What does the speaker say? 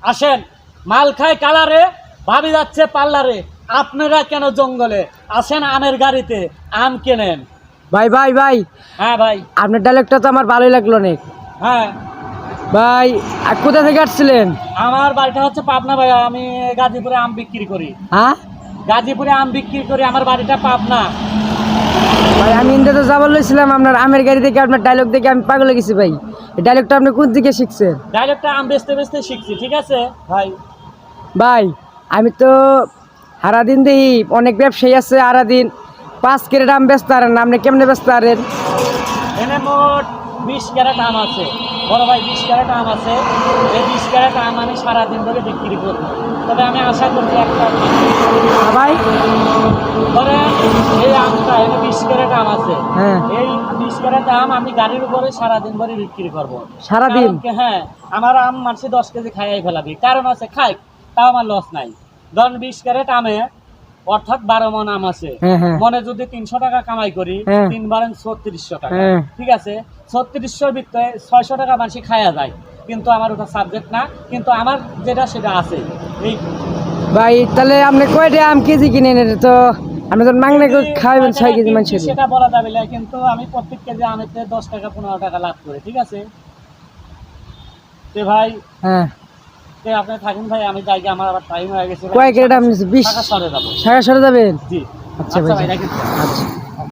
আসেন, মাল খায় কালারে, ভাবি যাচ্ছে পার্লারে, আপনারা কেন জঙ্গলে? আসেন আমের গাড়িতে, আম কেনেন। ভাই ভাই ভাই, হ্যাঁ ভাই। আপনার ডায়লগটা তো আমার ভালোই লাগলো অনেক। হ্যাঁ ভাই কোথা থেকে আসছিলেন? আমার বাড়িটা হচ্ছে পাবনা ভাই, আমি গাজীপুরে আম বিক্রি করি। হ্যাঁ গাজীপুরে আম বিক্রি করি, আমার বাড়িটা পাবনা। ভাই, আমি ইন্ডিয়াতে যাবার লইছিলাম, আপনার আমের গাড়ি দেখে আপনার ডায়লগ দেখে আমি পাগল হয়ে গেছি ভাই। এই ডায়লগটা আপনি কোন দিকে শিখছেন? ডাইরেক্টটা আম বেচতে বেচতে শিখছি, ঠিক আছে ভাই। ভাই আমি তো সারাদিন দেখি অনেক ব্যবসায়ী আছে, সারাদিন 5 ক্যারেট আম বেচতে পারেন না, আপনি কেমনে বেচতে পারেন? এনে মোট 20 ক্যারেট আম আছে বড় ভাই, 20 ক্যারেট আম আছে। এই 20 ক্যারেট আম আমি সারাদিন ধরে বিক্রি করবো, তবে আমি আশা করছি একটা ভাই ধরেন এই আমটা, এনে 20 ক্যারেট আম আছে। হ্যাঁ, এই 20 ক্যারেট আম আমি গাড়ির উপরে সারাদিন ধরে বিক্রি করবো। সারাদিন? কারণ কি, হ্যাঁ, আমার আম মানুষ 10 কেজি খাইয়াই ফেলাবি, কারণ আছে খাই, তাও আমার লস নাই। ধরেন 20 ক্যারেট আমে অর্থাৎ 12 মন আম আছে। হ্যাঁ হ্যাঁ মনে যদি 300 টাকা কামাই করি, হ্যাঁ। 3 বারেন 3600 টাকা, হ্যাঁ। ঠিক আছে। 3600 ভিতরে 600 টাকা মানুষ খাইয়া যায়, কিন্তু আমার ওটা সাবজেক্ট না, কিন্তু আমার যেটা সেটা আছে। এই ভাই তাহলে আপনি কয়টা আম কেজি কিনেন? এটা তো আপনি তো মাংনা খাওয়াবেন 6 কেজি মানুষের। সেটা বলা যাবে না, কিন্তু আমি প্রত্যেক কেজি আমেতে 10 টাকা 15 টাকা লাভ করি, ঠিক আছে। তে ভাই, হ্যাঁ, তে আপনি থাকুন ভাই, আমি যাই, আমার আবার টাইম হয়ে গেছে। কয় ক্যারেট আম নিয়েছে? 20 টাকা সরে যাবো। টাকা সরে যাবেন? জি আচ্ছা আচ্ছা ভাই, ভাই, রাখেন। আচ্ছা।